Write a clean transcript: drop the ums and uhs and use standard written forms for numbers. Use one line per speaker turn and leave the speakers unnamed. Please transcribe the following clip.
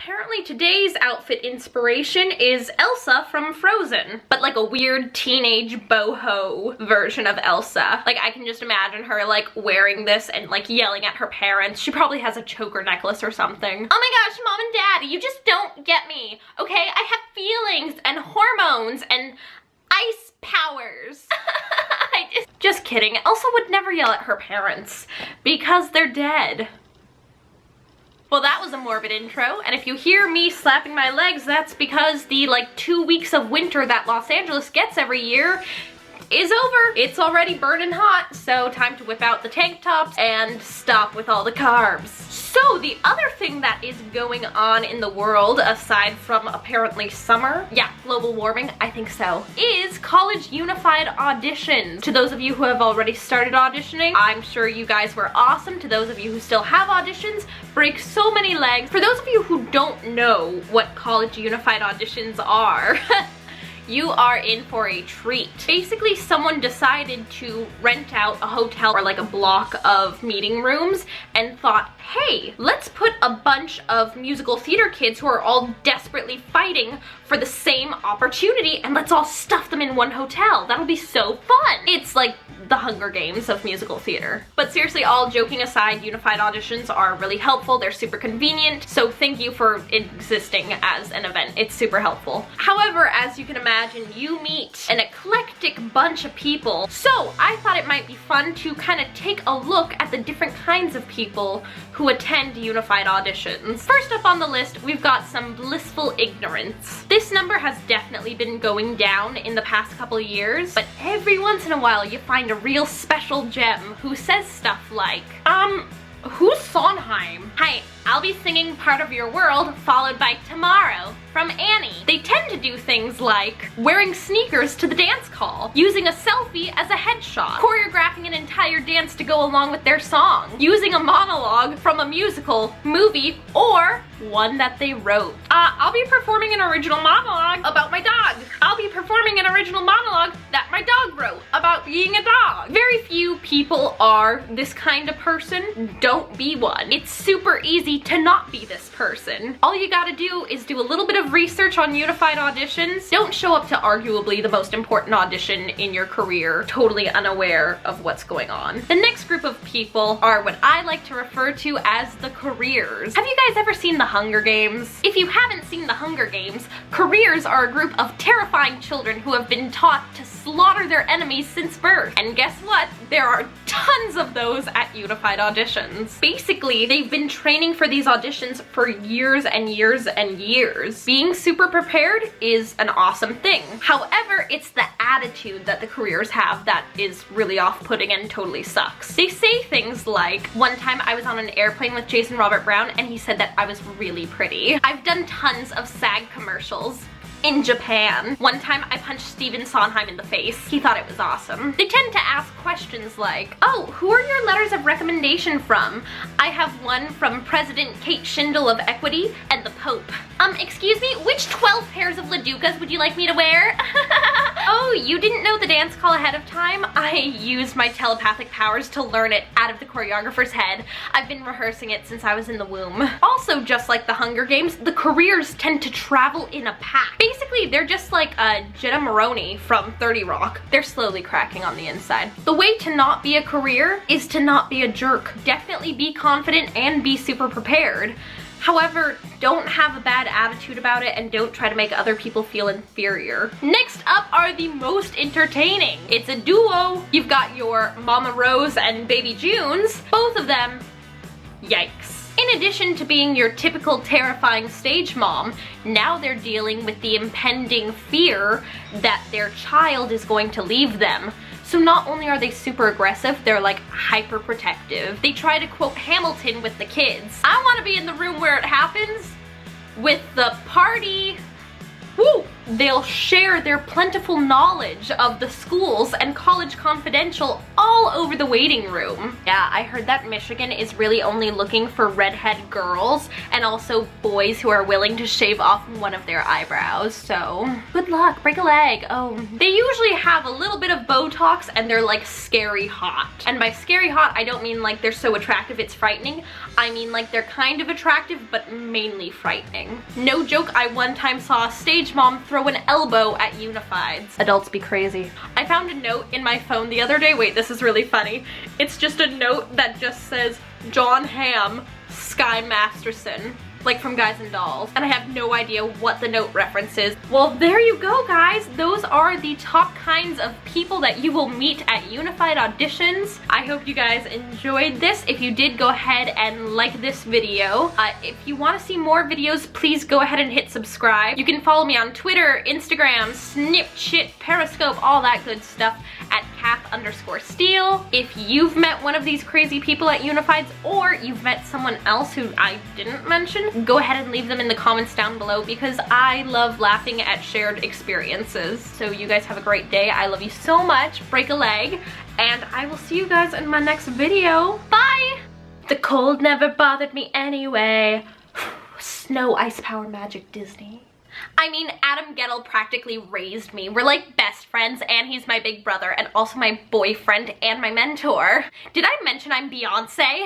apparently today's outfit inspiration is Elsa from Frozen, but like a weird teenage boho version of Elsa. Like, I can just imagine her like wearing this and like yelling at her parents. She probably has a choker necklace or something. Oh my gosh, Mom and Dad, you just don't get me, okay? I have feelings and hormones and ice powers. Just kidding. Elsa would never yell at her parents because they're dead. Well, that was a morbid intro, and if you hear me slapping my legs, that's because the like 2 weeks of winter that Los Angeles gets every year is over. It's already burning hot, so time to whip out the tank tops and stop with all the carbs. So the other thing that is going on in the world, aside from apparently summer, yeah, global warming, I think so, is college unified auditions. To those of you who have already started auditioning, I'm sure you guys were awesome. To those of you who still have auditions, break so many legs. For those of you who don't know what college unified auditions are, you are in for a treat. Basically, someone decided to rent out a hotel or like a block of meeting rooms and thought, hey, let's put a bunch of musical theater kids who are all desperately fighting for the same opportunity and let's all stuff them in one hotel. That'll be so fun. It's like the Hunger Games of musical theater. But seriously, all joking aside, unified auditions are really helpful. They're super convenient, so thank you for existing as an event. It's super helpful. However, as you can imagine, you meet an eclectic bunch of people, so I thought it might be fun to kind of take a look at the different kinds of people who attend unified auditions. First up on the list, we've got some blissful ignorance. This number has definitely been going down in the past couple of years, but every once in a while you find a real special gem who says stuff like, who's Sondheim? Hi, I'll be singing Part of Your World followed by Tomorrow from Annie. They tend to do things like wearing sneakers to the dance call, using a selfie as a headshot, choreographing an entire dance to go along with their song, using a monologue from a musical, movie, or one that they wrote. I'll be performing an original monologue about my dog. I'll be performing an original monologue that my dog wrote about being a dog. Very few people are this kind of person. Don't be one. It's super easy to not be this person. All you gotta do is do a little bit of research on unified auditions. Don't show up to arguably the most important audition in your career totally unaware of what's going on. The next group of people are what I like to refer to as the careers. Have you guys ever seen The Hunger Games? If you haven't seen The Hunger Games, careers are a group of terrifying children who have been taught to slaughter their enemies since birth. And guess what? There are tons of those at unified auditions. Basically, they've been training for these auditions for years and years and years. Being super prepared is an awesome thing. However, it's the attitude that the careers have that is really off-putting and totally sucks. They say things like, one time I was on an airplane with Jason Robert Brown and he said that I was really pretty. I've done tons of SAG commercials in Japan. One time I punched Stephen Sondheim in the face. He thought it was awesome. They tend to ask questions like, oh, who are your letters of recommendation from? I have one from President Kate Shindle of Equity and the Pope. Excuse me, which 12 pairs of Laducas would you like me to wear? Oh, you didn't know the dance call ahead of time? I used my telepathic powers to learn it out of the choreographer's head. I've been rehearsing it since I was in the womb. Also, just like the Hunger Games, the careers tend to travel in a pack. Basically, they're just like Jenna Maroney from 30 Rock. They're slowly cracking on the inside. The way to not be a career is to not be a jerk. Definitely be confident and be super prepared. However, don't have a bad attitude about it and don't try to make other people feel inferior. Next up are the most entertaining. It's a duo. You've got your Mama Rose and Baby Junes. Both of them, yikes. In addition to being your typical terrifying stage mom, now they're dealing with the impending fear that their child is going to leave them. So not only are they super aggressive, they're like hyper protective. They try to quote Hamilton with the kids. I want to be in the room where it happens with the party. Woo! they'll share their plentiful knowledge of the schools and College Confidential all over the waiting room. Yeah, I heard that Michigan is really only looking for redhead girls and also boys who are willing to shave off one of their eyebrows, so good luck, break a leg. Oh, they usually have a little bit of Botox and they're like scary hot. And by scary hot, I don't mean like they're so attractive it's frightening. I mean like they're kind of attractive but mainly frightening. No joke, I one time saw a stage mom throw an elbow at Unifieds. Adults be crazy. I found a note in my phone the other day. Wait, this is really funny. It's just a note that just says, John Hamm, Sky Masterson. Like from Guys and Dolls, and I have no idea what the note references. Well, there you go, guys. Those are the top kinds of people that you will meet at Unified auditions. I hope you guys enjoyed this. If you did, go ahead and like this video. If you want to see more videos, please go ahead and hit subscribe. You can follow me on Twitter, Instagram, Snapchat, Periscope, all that good stuff at Kath_Steele. If you've met one of these crazy people at Unifieds, or you've met someone else who I didn't mention, go ahead and leave them in the comments down below because I love laughing at shared experiences. So you guys have a great day. I love you so much. Break a leg, and I will see you guys in my next video. Bye! The cold never bothered me anyway. Snow, ice, power, magic, Disney. I mean, Adam Gettle practically raised me. We're like best friends, and he's my big brother and also my boyfriend and my mentor. Did I mention I'm Beyonce?